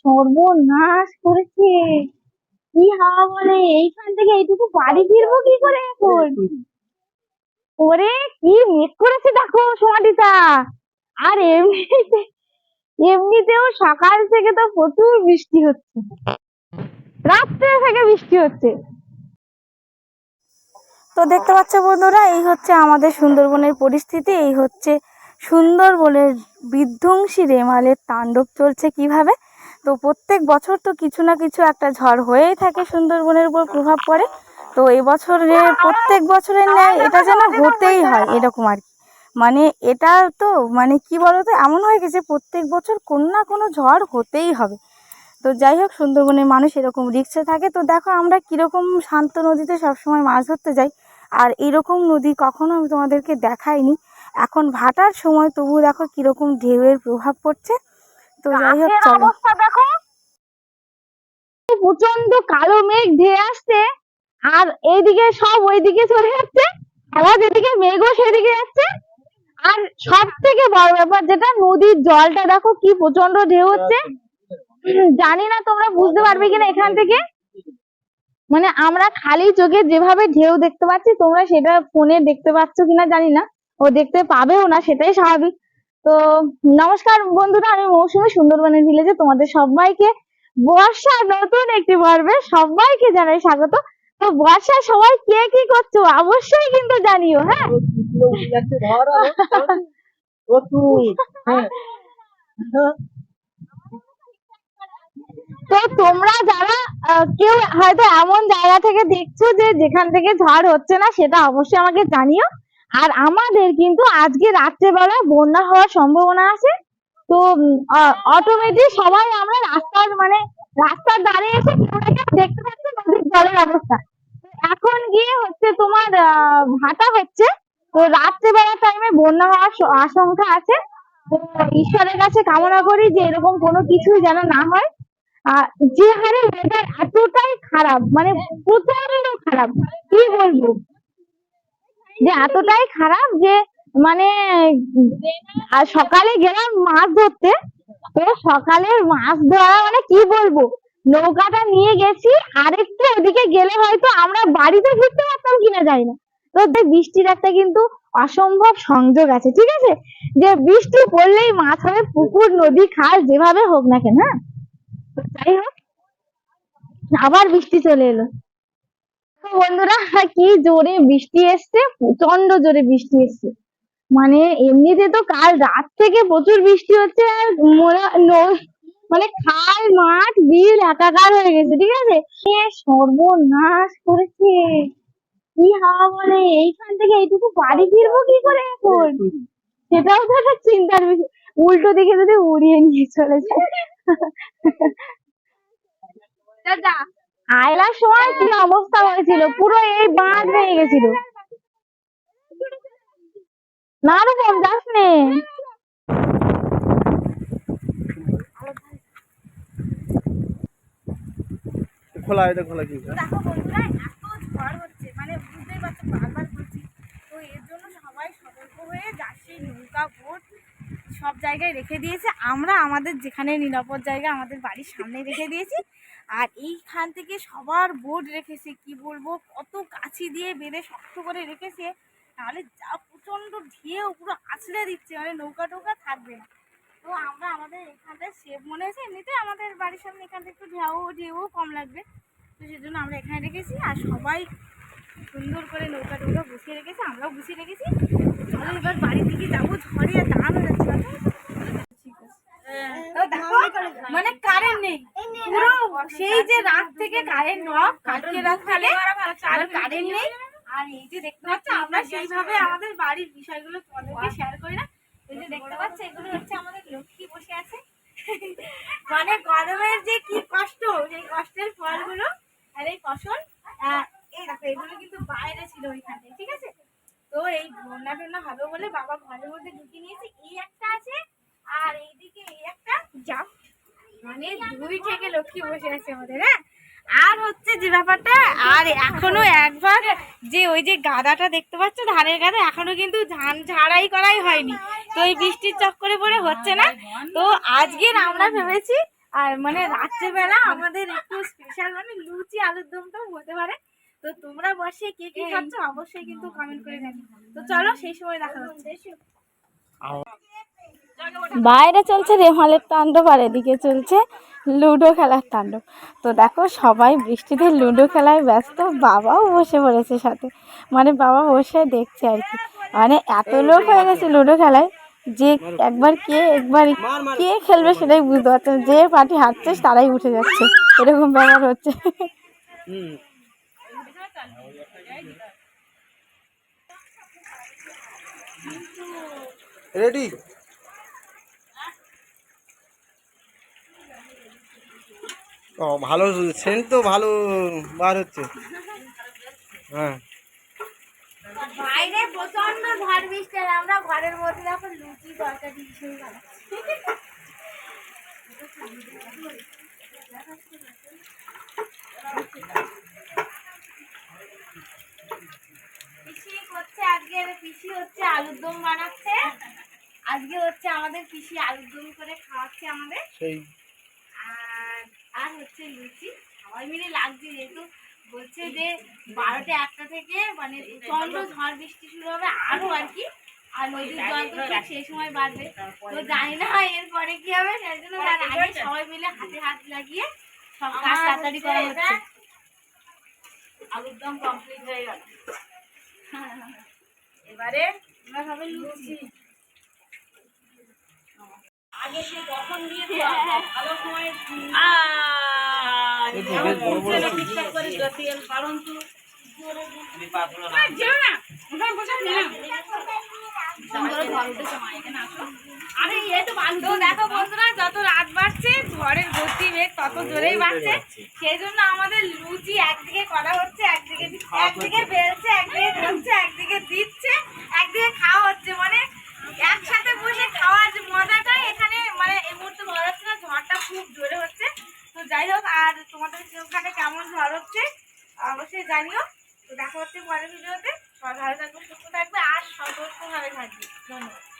সর্বনাশ করেছে। কি হাওয়া বলে, এইখান থেকে এইটুকু বাড়ি ফিরবো কি করে এখন? ওরে কি মেঘ করেছে দেখো সমাধিটা। আর এমনিতেও সকাল থেকে তো প্রচুর বৃষ্টি হচ্ছে, রাত্রে থেকে বৃষ্টি হচ্ছে। তো দেখতে পাচ্ছ বন্ধুরা, এই হচ্ছে আমাদের সুন্দরবনের পরিস্থিতি। এই হচ্ছে সুন্দরবনের বিধ্বংসী রেমালের তাণ্ডব চলছে কিভাবে। তো প্রত্যেক বছর তো কিছু না কিছু একটা ঝড় হয়েই থাকে, সুন্দরবনের উপর প্রভাব পড়ে। তো এবছরে প্রত্যেক বছরের ন্যায় এটা যেন হতেই হয় এরকম আর কি। মানে এটা তো মানে কি বলতো, এমন হয়ে গেছে প্রত্যেক বছর কোনো না কোনো ঝড় হতেই হবে। তো যাই হোক, সুন্দরবনের মানুষ এরকম রিক্সে থাকে। তো দেখো আমরা কীরকম শান্ত নদীতে সবসময় মাছ ধরতে যাই, আর এরকম নদী কখনো আমি তোমাদেরকে দেখাইনি। এখন ভাটার সময় তবু দেখো কীরকম ঢেউয়ের প্রভাব পড়ছে। তো যাই হোক, চলো। দেখো প্রচন্ড কালো মেঘ ধেয়ে আসছে, আর এইদিকে সব ওইদিকে চলে যাচ্ছে, আবার যেদিকে মেঘও সেদিকে যাচ্ছে। আর সব থেকে বড় ব্যাপার যেটা, নদীর জলটা দেখো কি প্রচন্ড ঢেউ হচ্ছে। জানি না তোমরা বুঝতে পারবে কিনা এখান থেকে। মানে আমরা খালি চোখে যেভাবে ঢেউ দেখতে পাচ্ছি, তোমরা সেটা ফোনে দেখতে পাচ্ছ কিনা জানি না, ও দেখতে পাবেও না, সেটাই স্বাভাবিক। তো নমস্কার বন্ধুরা, আমি মৌসুমী, সুন্দরবনের ভিলেজে তোমাদের সবাইকে বর্ষার নতুন একটি পর্বে সবাইকে জানাই স্বাগত। তো বর্ষার সবাই কে কি করছো অবশ্যই কিন্তু জানিও। হ্যাঁ, তো তোমরা যারা কেউ হয়তো এমন জায়গা থেকে দেখছো যে যেখান থেকে ঝড় হচ্ছে না, সেটা অবশ্যই আমাকে জানিও। আর আমাদের কিন্তু আজকে রাত্রেবেলা বন্যা হওয়ার সম্ভাবনা আছে। তো অটোমেটিক সবাই আমরা রাস্তার ধারে এসে দেখতে পাচ্ছি নদীর জলের অবস্থা। এখন গিয়ে হচ্ছে তোমার ভাটা হচ্ছে। তো রাত্রেবেলার টাইমে বন্যা হওয়ার আশঙ্কা আছে। তো ঈশ্বরের কাছে কামনা করি যে এরকম কোনো কিছুই যেন না হয়। যে হারে ওয়েদার এতটাই খারাপ, মানে প্রচন্ড খারাপ, কি বলবো, যে এতটাই খারাপ যে মানে সকালে গেলাম মাছ ধরতে। তো সকালের মাছ ধরা মানে কি বলবো, নৌকাটা নিয়ে গেছি, আরেকটু ওদিকে গেলে হয়তো আমরা বাড়িতে ফিরতে পারতাম কিনা জানি না। তো বৃষ্টির একটা কিন্তু অসম্ভব সংযোগ আছে, ঠিক আছে, যে বৃষ্টি পড়লেই মাছ হবে, পুকুর নদী খাল যেভাবে হোক না কেন। হ্যাঁ, যাই হোক, আবার বৃষ্টি চলে এলো। তো বন্ধুরা, কি জোরে বৃষ্টি এসছে, প্রচন্ড জোরে বৃষ্টি এসছে। মানে এমনিতে তো কাল রাত থেকে প্রচুর বৃষ্টি হচ্ছে, আর মানে খাল মাঠ বিল একাকার হয়ে গেছে, ঠিক আছে। সর্বনাশ করেছে। কি হাওয়া বলে, এইখান থেকে এইটুকু বাড়ি ফিরবো কি করে এখন, সেটাও তো একটা চিন্তার বিষয়। উল্টো দিকে যদি উড়িয়ে নিয়ে চলে যায়। আয়লার সময় কি অবস্থা হয়েছিল, পুরো এই বাঁধ ভেঙে গেছিল। না রকম যাস নে, খোলা এটা খোলা কি দেখো বন্ধুরা, এত ঝড় হচ্ছে, মানে বুঝতেই পারছো, বারবার বলছি। তো এর জন্য সবাই সতর্ক হয়ে জার্সি, নৌকা, বোট সব জায়গায় রেখে দিয়েছে। আমরা আমাদের যেখানে নিরাপদ জায়গা আমাদের বাড়ির সামনে রেখে দিয়েছি। আর এইখান থেকে সবার বোট রেখেছে, কি বলবো, কত কাছি দিয়ে বেঁধে শক্ত করে রেখেছে, নাহলে যা প্রচন্ড ঢেউ পুরো আছড়ে দিচ্ছে, মানে নৌকা টৌকা থাকবে না। তো আমরা আমাদের এখানটায় সেফ মনে হয়েছে, এমনিতে আমাদের বাড়ির সামনে এখানটা একটু ঢেউ কম লাগবে, তো সেজন্য আমরা এখানে রেখেছি। আর সবাই সুন্দর করে নৌকা টৌকা গুছিয়ে রেখেছে, আমরাও গুছিয়ে রেখেছি। চলো এবার বাড়ির দিকে যাবো, ঝড়ে আর দাঁড়ানো যাচ্ছে না। মানে কারেন্ট নেই পুরো, সেই যে রাত থেকে কারেন্ট অফ, কালকে রাত থেকে কারেন্ট নেই। আর এই যে দেখতে পাচ্ছ, আমরা সেইভাবে আমাদের বাড়ির বিষয়গুলো তোমাদেরকে শেয়ার করি না। এই যে দেখতে পাচ্ছ, এগুলো হচ্ছে আমাদের লক্ষ্মী বসে আছে। মানে গরমের যে কি কষ্ট, সেই কষ্টের ফলগুলো আর এই ফসল, এই দেখো এগুলো কিন্তু বাইরে ছিল ওইখানে, ঠিক আছে। তো এই বন্যা টন্যা হবে বলে বাবা ঘরের মধ্যে ঢুকিয়ে নিয়েছে। এই একটা আছে, আর এইদিকে এই একটা যা, মানে দুই থেকে লক্ষ্মী বসে আছে আমাদের। হ্যাঁ, আর হচ্ছে যে ব্যাপারটা, আর এখনো একবার যে ওই যে গাদাটা দেখতে পাচ্ছ, ধানের গাদা, এখনো কিন্তু ধান ঝাড়াই করাই হয়নি। তো এই বৃষ্টির চক্করে পড়ে হচ্ছে না। তো আজকের আমরা ভেবেছি আর মানে রাত্রেবেলা আমাদের একটু স্পেশাল মানে লুচি আলুর দমটাও হতে পারে। তো তোমরা বসে কে কি খাচ্ছ অবশ্যই কিন্তু কমেন্ট করে জানিও। তো চলো সেই সময় দেখা হচ্ছে। বাইরে চলছে রেমালের তাণ্ডব আর এদিকে চলছে লুডো খেলার তাণ্ডব। তো দেখো সবাই বৃষ্টিতে লুডো খেলায় ব্যস্ত, বাবাও বসে পড়েছে সাথে, মানে বাবা বসে দেখছে আর কি। মানে এত লোক হয়ে গেছে লুডো খেলায় যে একবার কে খেলবে সেটাই বুঝতে পারছে না। যে পার্টি হারছে তারাই উঠে যাচ্ছে, এরকম ব্যাপার হচ্ছে। রেডি? ও ভালো, সেন্ট তো ভালো বার হচ্ছে। হ্যাঁ, বাইরে প্রচন্ড ঝড় বৃষ্টি আর আমরা ঘরের মধ্যে এখন লুচি তরকারি কিছুই বানাচ্ছি। পিসি করছে আজকে, পিসি হচ্ছে আলুর দম বানাচ্ছে। আজকে হচ্ছে আমাদের পিসি আলুর দম করে খাওয়াচ্ছে আমাদের। সেই আর হচ্ছে লুচি সবাই মিলে লাগছে, যেহেতু বলছে যে 12টা 1টা থেকে মানে প্রচন্ড ঝড় বৃষ্টি শুরু হবে আরো আর কি। আর নদীর জল তো ঠিক সেই সময় বাড়বে। তো জানি না এরপরে কি হবে, সেই জন্য তার আগে সবাই মিলে হাতে হাত লাগিয়ে সব কাজ তাড়াতাড়ি করা হচ্ছে। আলুর দম কমপ্লিট হয়ে গেল, এবারে আমরা হবে লুচি। আগে সে কখন দিয়ে ভালো সময় বেশ বড় বড় ঠিকঠাক করে তেল কারণ তো দেখো বন্ধুরা, যত রাত বাড়ছে ঝড়ের গতি বেগ তত জোরেই বাড়ছে। সেই জন্য আমাদের লুচি একদিকে করা হচ্ছে, একদিকে বেলছে, একদিকে ঢুকছে, একদিকে দিচ্ছে, একদিকে খাওয়া হচ্ছে। মানে একসাথে বসে খাওয়ার যে মজাটা এখানে মানে এই মুহূর্তে বলা যাচ্ছে না, ঝড়টা খুব জোরে হচ্ছে। তো যাই হোক, আর তোমাদের ওখানে কেমন ঝড় হচ্ছে অবশ্যই জানিও। তো দেখা হচ্ছে পরের ভিডিওতে। সবাই ভালো থাকবে, সুস্থ থাকবে আর সতর্কভাবে থাকবে। ধন্যবাদ।